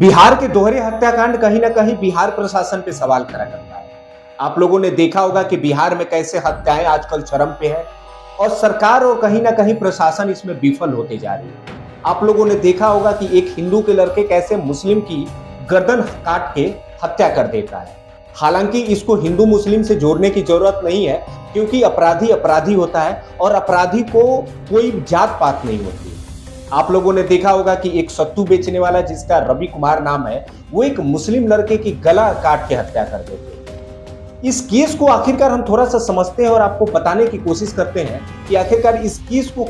बिहार के दोहरे हत्याकांड कहीं ना कहीं बिहार प्रशासन पे सवाल खड़ा करता है। आप लोगों ने देखा होगा कि बिहार में कैसे हत्याएं आजकल चरम पे है और सरकार और कहीं ना कहीं प्रशासन इसमें विफल होते जा रही है। आप लोगों ने देखा होगा कि एक हिंदू के लड़के कैसे मुस्लिम की गर्दन काट के हत्या कर देता है। हालांकि इसको हिंदू मुस्लिम से जोड़ने की जरूरत नहीं है, क्योंकि अपराधी अपराधी होता है और अपराधी को कोई जात पात नहीं होती। आप लोगों ने देखा होगा कि एक सत्तू बेचने वाला जिसका रवि कुमार नाम है, वो एक मुस्लिम लड़के की गला काट के हत्या कर देते हैं। इस केस को आखिरकार हम थोड़ा सा समझते हैं और आपको बताने की कोशिश करते हैं कि आखिरकार इस केस को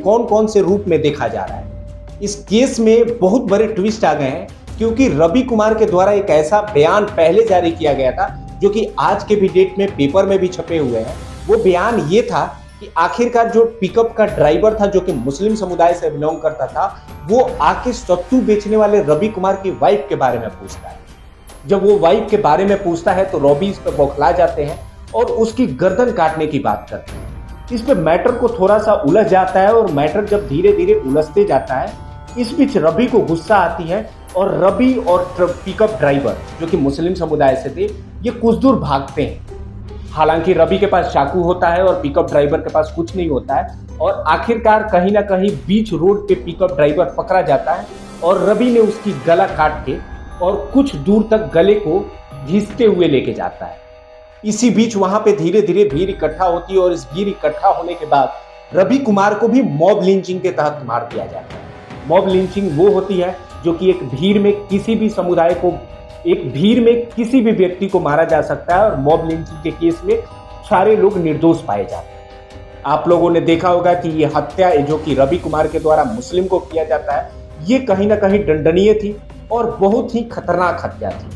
कौन कौन से रूप में देखा जा रहा है। इस केस में बहुत बड़े ट्विस्ट आ गए हैं, क्योंकि रवि कुमार के द्वारा एक ऐसा बयान पहले जारी किया गया था जो कि आज के भी डेट में पेपर में भी छपे हुए हैं। वो बयान ये था कि आखिरकार जो पिकअप का ड्राइवर था, जो कि मुस्लिम समुदाय से बिलोंग करता था, वो आके सत्तू बेचने वाले रवि कुमार की वाइफ के बारे में पूछता है। जब वो वाइफ के बारे में पूछता है तो रवि इस पर बौखला जाते हैं और उसकी गर्दन काटने की बात करते हैं। इस पे मैटर को थोड़ा सा उलझ जाता है और मैटर जब धीरे धीरे उलझते जाता है, इस बीच रवि को गुस्सा आती है और रवि और पिकअप ड्राइवर जो कि मुस्लिम समुदाय से थे, ये कुछ दूर भागते हैं। हालांकि रवि के पास चाकू होता है और पिकअप ड्राइवर के पास कुछ नहीं होता है और आखिरकार कहीं ना कहीं बीच रोड पे पिकअप ड्राइवर पकड़ा जाता है और रवि ने उसकी गला काट के और कुछ दूर तक गले को घिसते हुए लेके जाता है। इसी बीच वहां पे धीरे धीरे भीड़ इकट्ठा होती है और इस भीड़ इकट्ठा होने के बाद रवि कुमार को भी मॉब लिंचिंग के तहत मार दिया जाता है। मॉब लिंचिंग वो होती है जो कि एक भीड़ में किसी भी समुदाय को, एक भीड़ में किसी भी व्यक्ति को मारा जा सकता है और मॉब लिंचिंग के केस में सारे लोग निर्दोष पाए जाते हैं। आप लोगों ने देखा होगा कि ये हत्या जो कि रवि कुमार के द्वारा मुस्लिम को किया जाता है, ये कहीं ना कहीं दंडनीय थी और बहुत ही खतरनाक हत्या थी।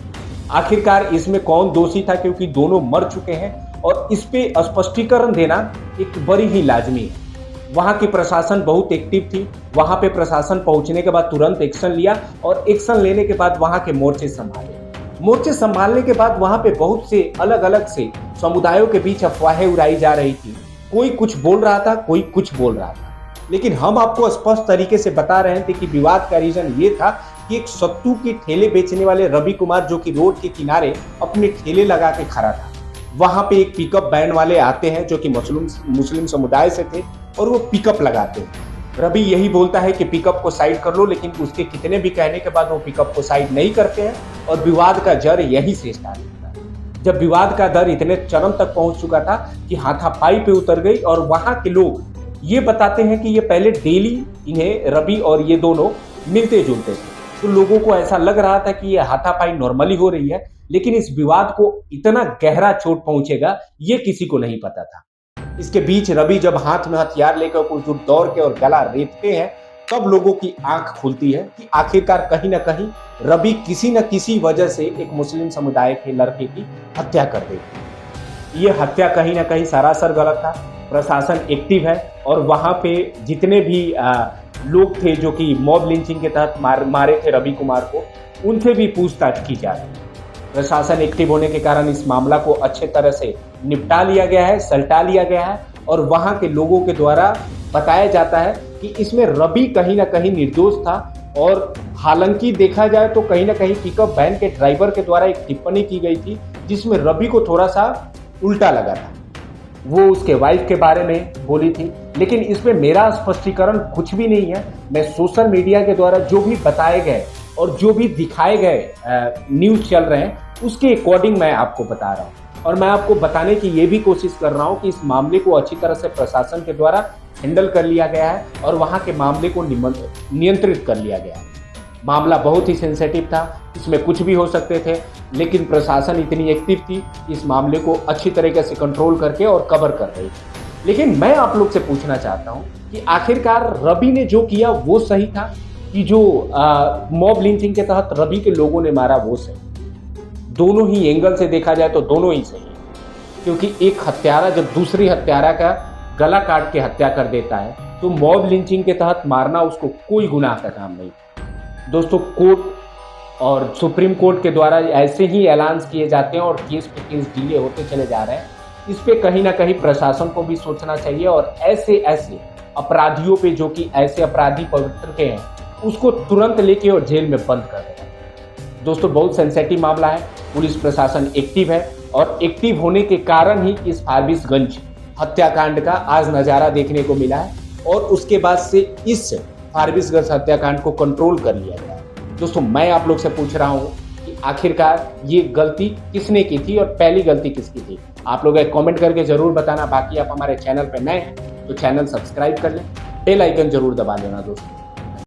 आखिरकार इसमें कौन दोषी था, क्योंकि दोनों मर चुके हैं और इस पे स्पष्टीकरण देना एक बड़ी ही लाजमी है। वहां की प्रशासन बहुत एक्टिव थी। वहां पे प्रशासन पहुंचने के बाद तुरंत एक्शन लिया और एक्शन लेने के बाद वहां के मोर्चे संभाले। मोर्चे संभालने के बाद वहां पे बहुत से अलग अलग से समुदायों के बीच अफवाहें उड़ाई जा रही थी। कोई कुछ बोल रहा था, कोई कुछ बोल रहा था, लेकिन हम आपको स्पष्ट तरीके से बता रहे थे कि विवाद का रीजन ये था कि एक सत्तू के ठेले बेचने वाले रवि कुमार जो कि रोड के किनारे अपने ठेले लगा के खड़ा था। वहां पे एक पिकअप वैन वाले आते हैं जो कि मुस्लिम समुदाय से थे और वो पिकअप लगाते हैं। रवि यही बोलता है कि पिकअप को साइड कर लो, लेकिन उसके कितने भी कहने के बाद वो पिकअप को साइड नहीं करते हैं और विवाद का जड़ यही से स्टार्ट होता है। जब विवाद का दर इतने चरम तक पहुंच चुका था कि हाथापाई पे उतर गई और वहां के लोग ये बताते हैं कि ये पहले डेली इन्हें रवि और ये दोनों मिलते जुलते थे, तो लोगों को ऐसा लग रहा था कि ये हाथापाई नॉर्मली हो रही है, लेकिन इस विवाद को इतना गहरा चोट पहुंचेगा ये किसी को नहीं पता था। इसके बीच रवि जब हाथ में हथियार लेकर कुछ दूर दौड़ के और गला रेतते हैं, तब लोगों की आंख खुलती है कि आखिरकार कहीं ना कहीं रवि किसी न किसी वजह से एक मुस्लिम समुदाय के लड़के की हत्या कर देती है। ये हत्या कहीं ना कहीं सरासर गलत था। प्रशासन एक्टिव है और वहां पे जितने भी लोग थे जो कि मॉब लिंचिंग के तहत मारे थे रवि कुमार को, उनसे भी पूछताछ की जा रही है। प्रशासन एक्टिव होने के कारण इस मामला को अच्छे तरह से निपटा लिया गया है, सलटा लिया गया है और वहां के लोगों के द्वारा बताया जाता है कि इसमें रवि कहीं ना कहीं निर्दोष था। और हालांकि देखा जाए तो कहीं ना कहीं पिकअप वैन के ड्राइवर के द्वारा एक टिप्पणी की गई थी जिसमें रवि को थोड़ा सा उल्टा लगा था। वो उसके वाइफ के बारे में बोली थी, लेकिन इसमें मेरा स्पष्टीकरण कुछ भी नहीं है। मैं सोशल मीडिया के द्वारा जो भी बताए गए और जो भी दिखाए गए न्यूज चल रहे हैं उसके अकॉर्डिंग मैं आपको बता रहा हूँ और मैं आपको बताने की ये भी कोशिश कर रहा हूँ कि इस मामले को अच्छी तरह से प्रशासन के द्वारा हैंडल कर लिया गया है और वहाँ के मामले को नियंत्रित कर लिया गया है। मामला बहुत ही सेंसिटिव था, इसमें कुछ भी हो सकते थे, लेकिन प्रशासन इतनी एक्टिव थी इस मामले को अच्छी तरीके से कंट्रोल करके और कवर कर रही थी। लेकिन मैं आप लोग से पूछना चाहता हूँ कि आखिरकार रवि ने जो किया वो सही था कि जो मॉब लिंचिंग के तहत रवि के लोगों ने मारा वो सही? दोनों ही एंगल से देखा जाए तो दोनों ही सही है, क्योंकि एक हत्यारा जब दूसरी हत्यारा का गला काट के हत्या कर देता है तो मॉब लिंचिंग के तहत मारना उसको कोई गुनाह का काम नहीं। दोस्तों, कोर्ट और सुप्रीम कोर्ट के द्वारा ऐसे ही ऐलान किए जाते हैं और केस पे केस डिले होते चले जा रहे हैं। इस पे कहीं ना कहीं प्रशासन को भी सोचना चाहिए और ऐसे अपराधियों पे जो कि ऐसे अपराधी पवित्र के हैं उसको तुरंत लेके और जेल में बंद कर देना। दोस्तों बहुत सेंसिटिव मामला है, पुलिस प्रशासन एक्टिव है और एक्टिव होने के कारण ही इस फारबिसगंज हत्याकांड का आज नज़ारा देखने को मिला है और उसके बाद से इस फारबिसगंज हत्याकांड को कंट्रोल कर लिया गया है। दोस्तों मैं आप लोग से पूछ रहा हूँ कि आखिरकार ये गलती किसने की थी और पहली गलती किसकी थी? आप लोग एक कमेंट करके जरूर बताना। बाकी आप हमारे चैनल पर नए हैं तो चैनल सब्सक्राइब कर लें, बेल आइकन जरूर दबा लेना दोस्तों।